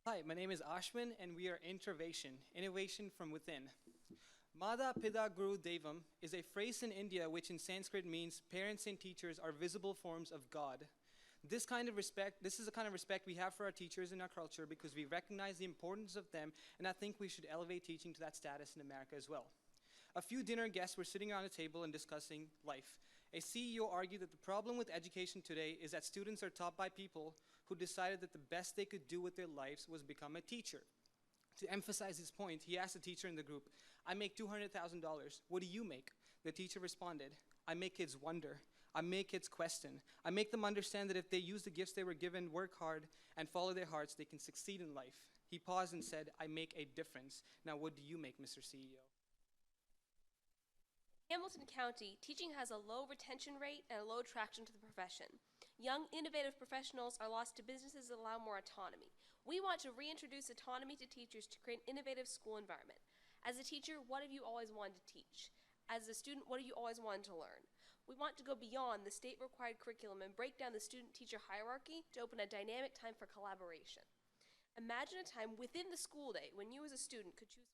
Hi, my name is Ashwin, and we are Intervation, innovation from within. Mada Pida Guru Devam is a phrase in India which in Sanskrit means parents and teachers are visible forms of God. This is the kind of respect we have for our teachers in our culture because we recognize the importance of them, and I think we should elevate teaching to that status in America as well. A few dinner guests were sitting around a table and discussing life. A CEO argued that the problem with education today is that students are taught by people who decided that the best they could do with their lives was become a teacher. To emphasize his point, he asked the teacher in the group, I make $200,000. What do you make? The teacher responded, I make kids wonder. I make kids question. I make them understand that if they use the gifts they were given, work hard, and follow their hearts, they can succeed in life. He paused and said, I make a difference. Now, what do you make, Mr. CEO? Hamilton County, teaching has a low retention rate and a low attraction to the profession. Young, innovative professionals are lost to businesses that allow more autonomy. We want to reintroduce autonomy to teachers to create an innovative school environment. As a teacher, what have you always wanted to teach? As a student, what have you always wanted to learn? We want to go beyond the state-required curriculum and break down the student-teacher hierarchy to open a dynamic time for collaboration. Imagine a time within the school day when you as a student could choose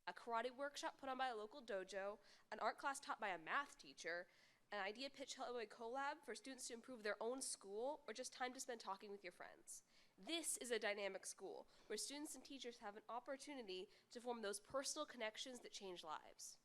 a karate workshop put on by a local dojo, an art class taught by a math teacher, an idea pitch held by a collab for students to improve their own school, or just time to spend talking with your friends. This is a dynamic school where students and teachers have an opportunity to form those personal connections that change lives.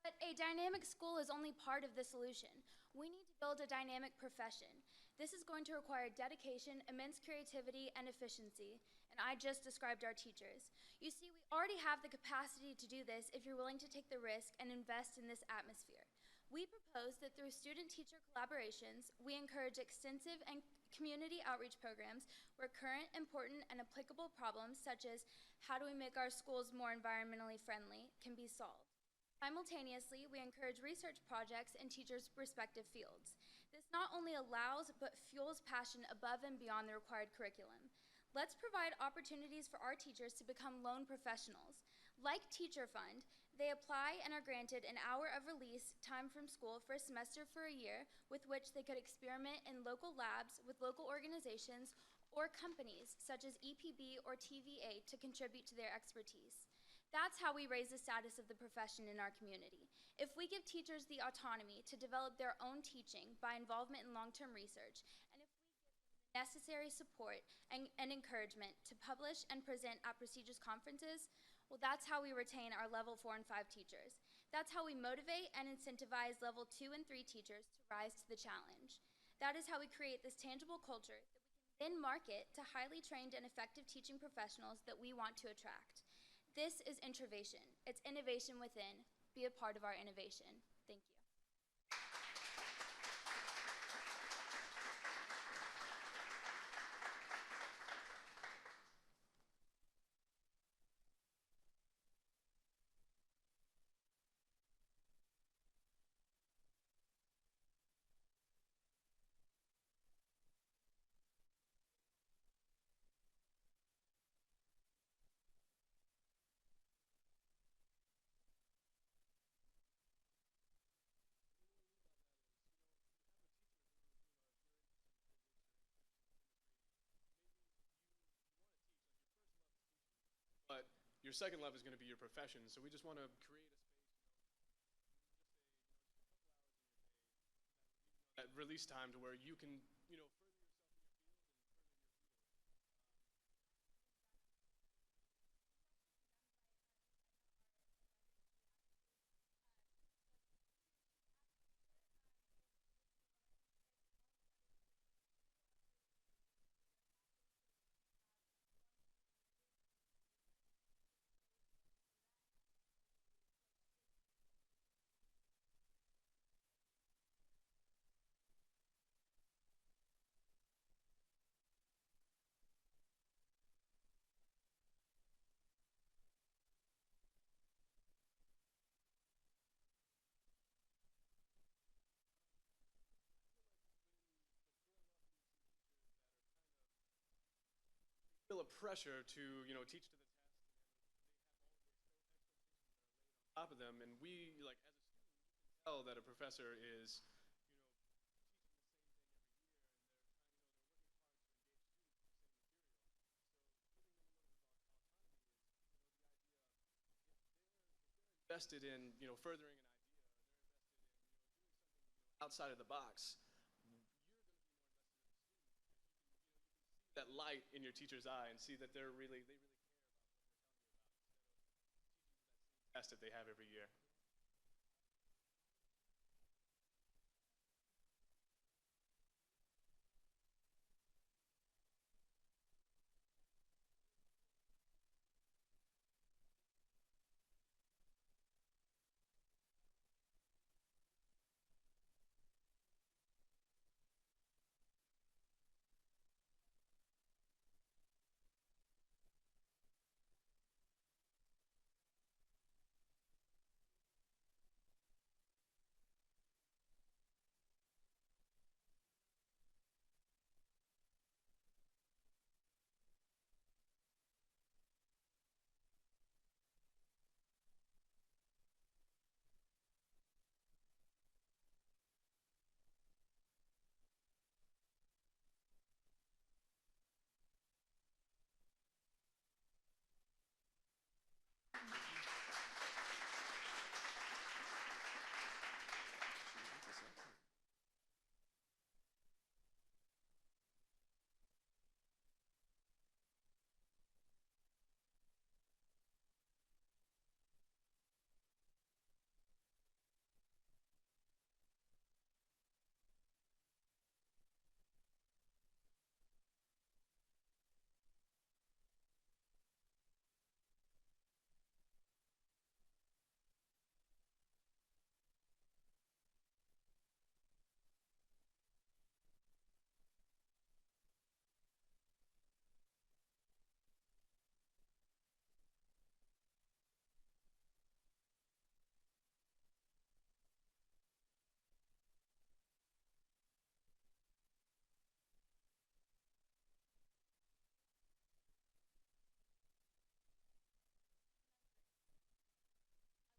But a dynamic school is only part of the solution. We need to build a dynamic profession. This is going to require dedication, immense creativity, and efficiency, and I just described our teachers. You see, we already have the capacity to do this if you're willing to take the risk and invest in this atmosphere. We propose that through student-teacher collaborations, we encourage extensive and community outreach programs where current, important, and applicable problems such as how do we make our schools more environmentally friendly can be solved. Simultaneously, we encourage research projects in teachers' respective fields. This not only allows but fuels passion above and beyond the required curriculum. Let's provide opportunities for our teachers to become lone professionals. Like Teacher Fund, they apply and are granted an hour of release time from school for a semester for a year with which they could experiment in local labs with local organizations or companies such as EPB or TVA to contribute to their expertise. That's how we raise the status of the profession in our community. If we give teachers the autonomy to develop their own teaching by involvement in long-term research, and if we give them the necessary support and encouragement to publish and present at prestigious conferences, well, that's how we retain our level 4 and 5 teachers. That's how we motivate and incentivize level 2 and 3 teachers to rise to the challenge. That is how we create this tangible culture that we can then market to highly trained and effective teaching professionals that we want to attract. This is Intervation. It's innovation within. Be a part of our innovation. Thank you. But your second love is going to be your profession. So we just want to create a space, that release time to where you can, feel a pressure to teach to the test on top of them, and we like as a student you can tell that a professor is invested in, furthering an idea, outside of the box, that light in your teacher's eye and see that they really care about the test that they have every year.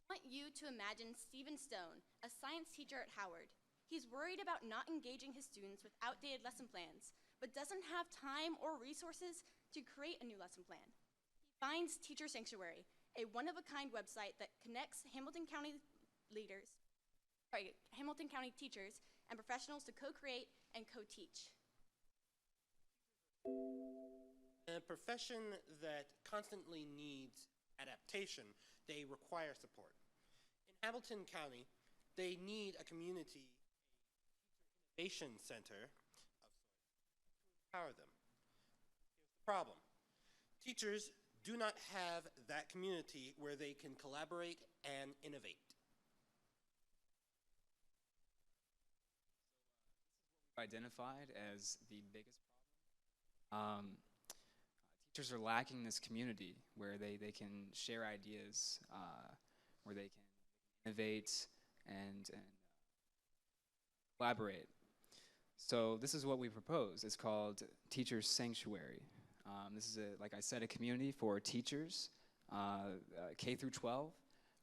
I want you to imagine Stephen Stone, a science teacher at Howard. He's worried about not engaging his students with outdated lesson plans, but doesn't have time or resources to create a new lesson plan. He finds Teacher Sanctuary, a one-of-a-kind website that connects Hamilton County teachers and professionals to co-create and co-teach. A profession that constantly needs adaptation, they require support. In Hamilton County, they need a community innovation center of sorts to empower them. Here's the problem. Teachers do not have that community where they can collaborate and innovate. Identified as the biggest problem. Teachers are lacking this community where they can share ideas, where they can innovate and collaborate. So this is what we propose. It's called Teacher Sanctuary. This is, like I said, a community for teachers, K through 12,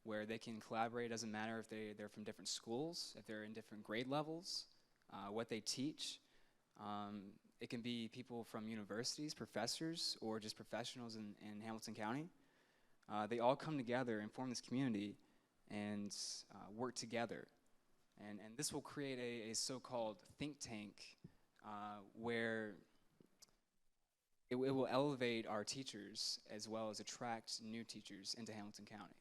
where they can collaborate. Doesn't matter if they're from different schools, if they're in different grade levels, what they teach. It can be people from universities, professors, or just professionals in Hamilton County. They all come together and form this community and work together. And this will create a so-called think tank where it will elevate our teachers as well as attract new teachers into Hamilton County.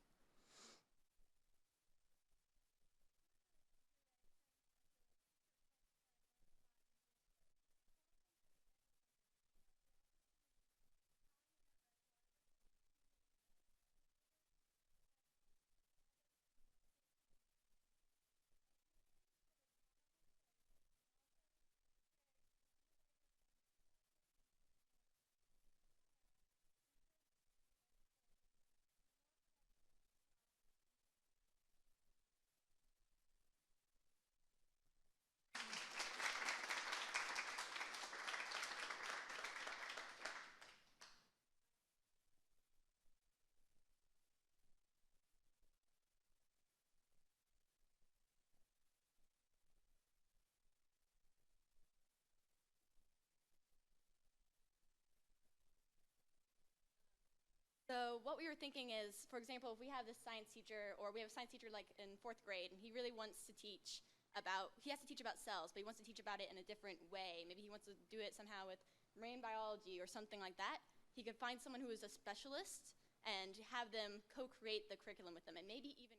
So what we were thinking is, for example, if we have this science teacher, or we have a science teacher like in 4th grade, and he really wants to teach about, he has to teach about cells, but he wants to teach about it in a different way. Maybe he wants to do it somehow with marine biology or something like that. He could find someone who is a specialist and have them co-create the curriculum with them, and maybe even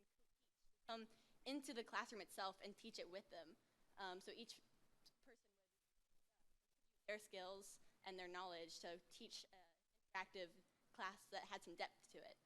come into the classroom itself and teach it with them. So each person would use their skills and their knowledge to teach an interactive class that had some depth to it.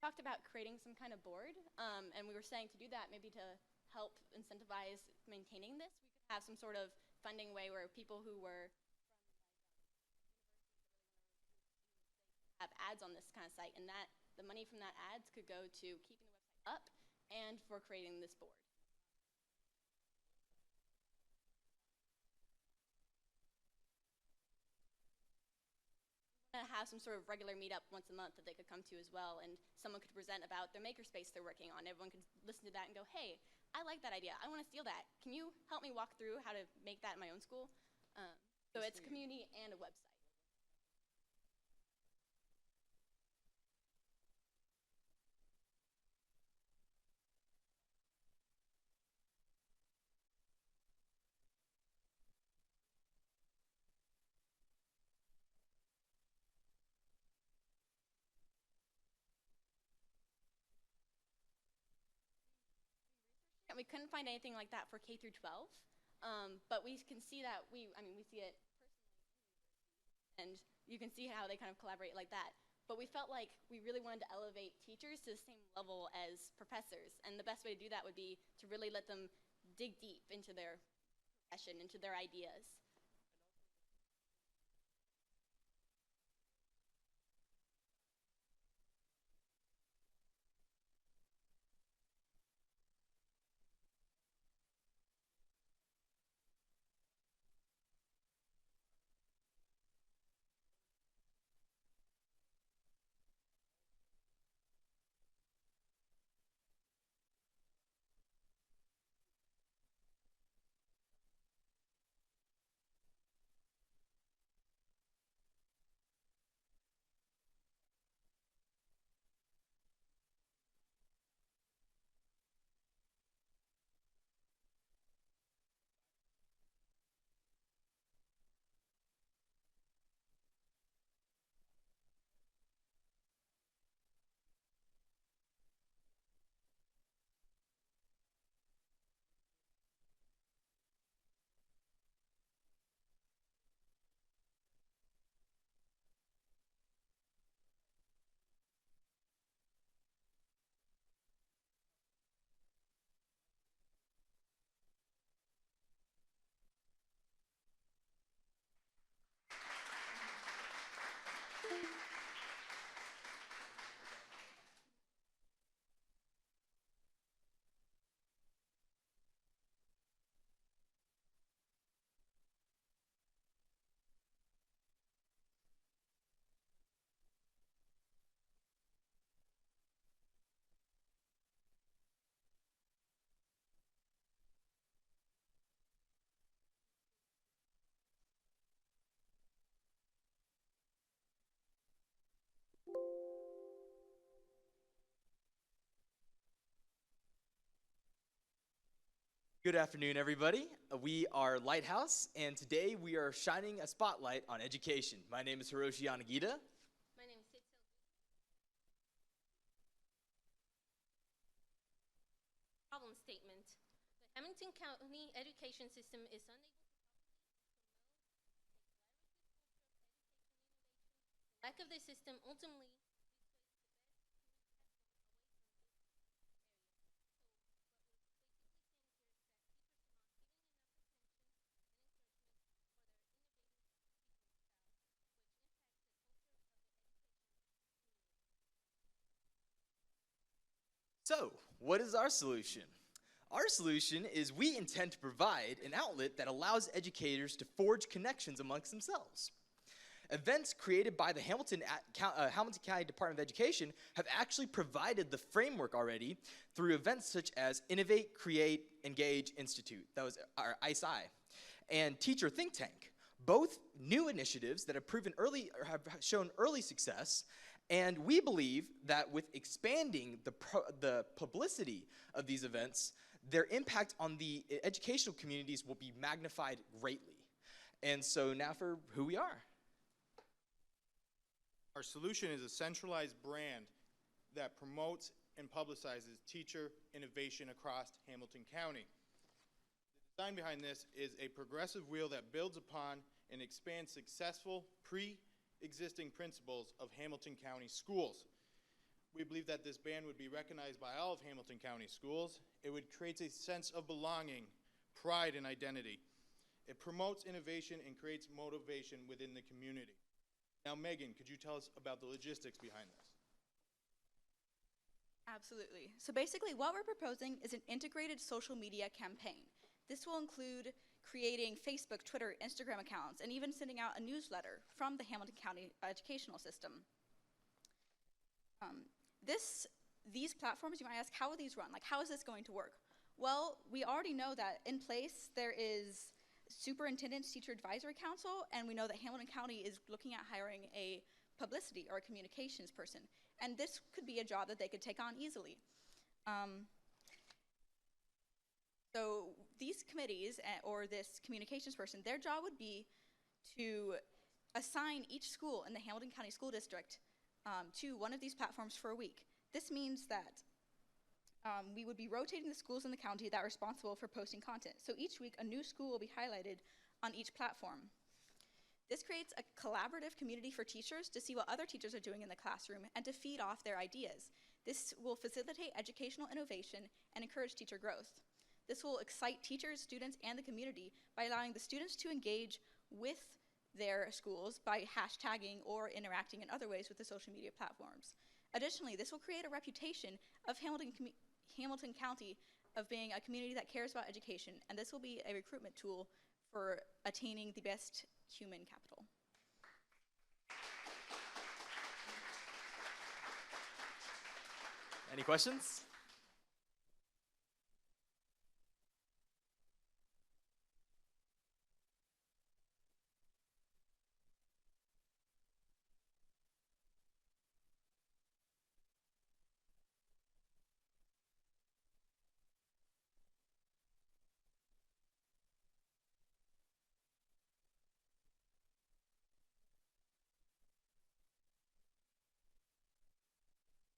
Talked about creating some kind of board, and we were saying to do that, maybe to help incentivize maintaining this, we could have some sort of funding way where people who were have ads on this kind of site, and that the money from that ads could go to keeping the website up and for creating this board. Have some sort of regular meetup once a month that they could come to as well, and someone could present about their makerspace they're working on. Everyone could listen to that and go, hey, I like that idea. I want to steal that. Can you help me walk through how to make that in my own school? So it's a community and a website. We couldn't find anything like that for K through 12, but we can see that we see it personally, and you can see how they kind of collaborate like that. But we felt like we really wanted to elevate teachers to the same level as professors, and the best way to do that would be to really let them dig deep into their profession, into their ideas. Good afternoon, everybody. We are Lighthouse, and today we are shining a spotlight on education. My name is Hiroshi Yanagita. My name is Sitzel. Problem statement. The Hamilton County education system is unable to properly promote a collaborative culture of education innovation. The lack of this system ultimately So, what is our solution? Our solution is we intend to provide an outlet that allows educators to forge connections amongst themselves. Events created by the Hamilton County Department of Education have actually provided the framework already through events such as Innovate, Create, Engage Institute, that was our ICE-I, and Teacher Think Tank. Both new initiatives that have have shown early success. And we believe that with expanding the publicity of these events, their impact on the educational communities will be magnified greatly. And so now for who we are. Our solution is a centralized brand that promotes and publicizes teacher innovation across Hamilton County. The design behind this is a progressive wheel that builds upon and expands successful pre-existing principles of Hamilton County schools. We believe that this band would be recognized by all of Hamilton County schools. It would create a sense of belonging, pride, and identity. It promotes innovation and creates motivation within the community. Now, Megan, could you tell us about the logistics behind this? Absolutely. So basically what we're proposing is an integrated social media campaign. This will include creating Facebook, Twitter, Instagram accounts, and even sending out a newsletter from the Hamilton County educational system. These platforms, you might ask, how will these run? Like, how is this going to work? Well, we already know that in place there is Superintendent's Teacher Advisory Council, and we know that Hamilton County is looking at hiring a publicity or a communications person. And this could be a job that they could take on easily. So these committees or this communications person, their job would be to assign each school in the Hamilton County School District to one of these platforms for a week. This means that we would be rotating the schools in the county that are responsible for posting content. So each week, a new school will be highlighted on each platform. This creates a collaborative community for teachers to see what other teachers are doing in the classroom and to feed off their ideas. This will facilitate educational innovation and encourage teacher growth. This will excite teachers, students, and the community by allowing the students to engage with their schools by hashtagging or interacting in other ways with the social media platforms. Additionally, this will create a reputation of Hamilton County of being a community that cares about education, and this will be a recruitment tool for attaining the best human capital. Any questions?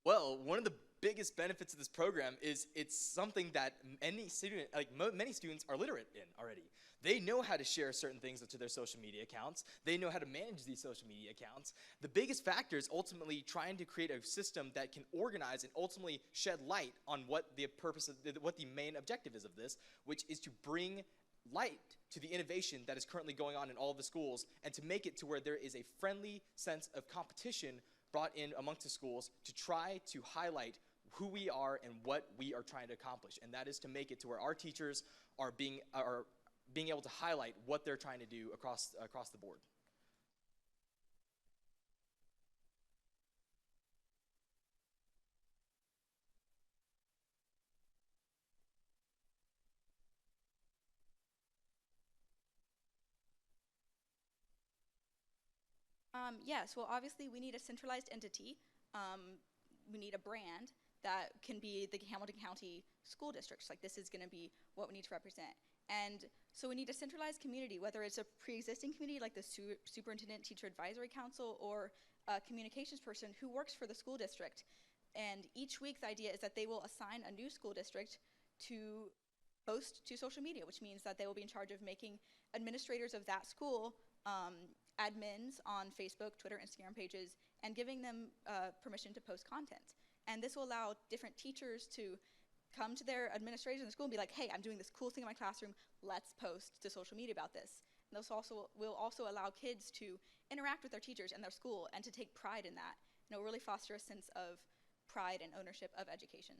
Well, one of the biggest benefits of this program is it's something that any student, many students are literate in already. They know how to share certain things to their social media accounts. They know how to manage these social media accounts. The biggest factor is ultimately trying to create a system that can organize and ultimately shed light on what the main objective is of this, which is to bring light to the innovation that is currently going on in all of the schools and to make it to where there is a friendly sense of competition brought in amongst the schools to try to highlight who we are and what we are trying to accomplish. And that is to make it to where our teachers are being able to highlight what they're trying to do across the board. Yes, well, obviously we need a centralized entity. We need a brand that can be the Hamilton County school districts. Like, this is going to be what we need to represent. And so we need a centralized community, whether it's a pre-existing community like the Superintendent Teacher Advisory Council or a communications person who works for the school district. And each week the idea is that they will assign a new school district to post to social media, which means that they will be in charge of making administrators of that school admins on Facebook, Twitter, Instagram pages, and giving them permission to post content. And this will allow different teachers to come to their administrators in the school and be like, hey, I'm doing this cool thing in my classroom, let's post to social media about this. And this also will also allow kids to interact with their teachers and their school and to take pride in that. And it will really foster a sense of pride and ownership of education.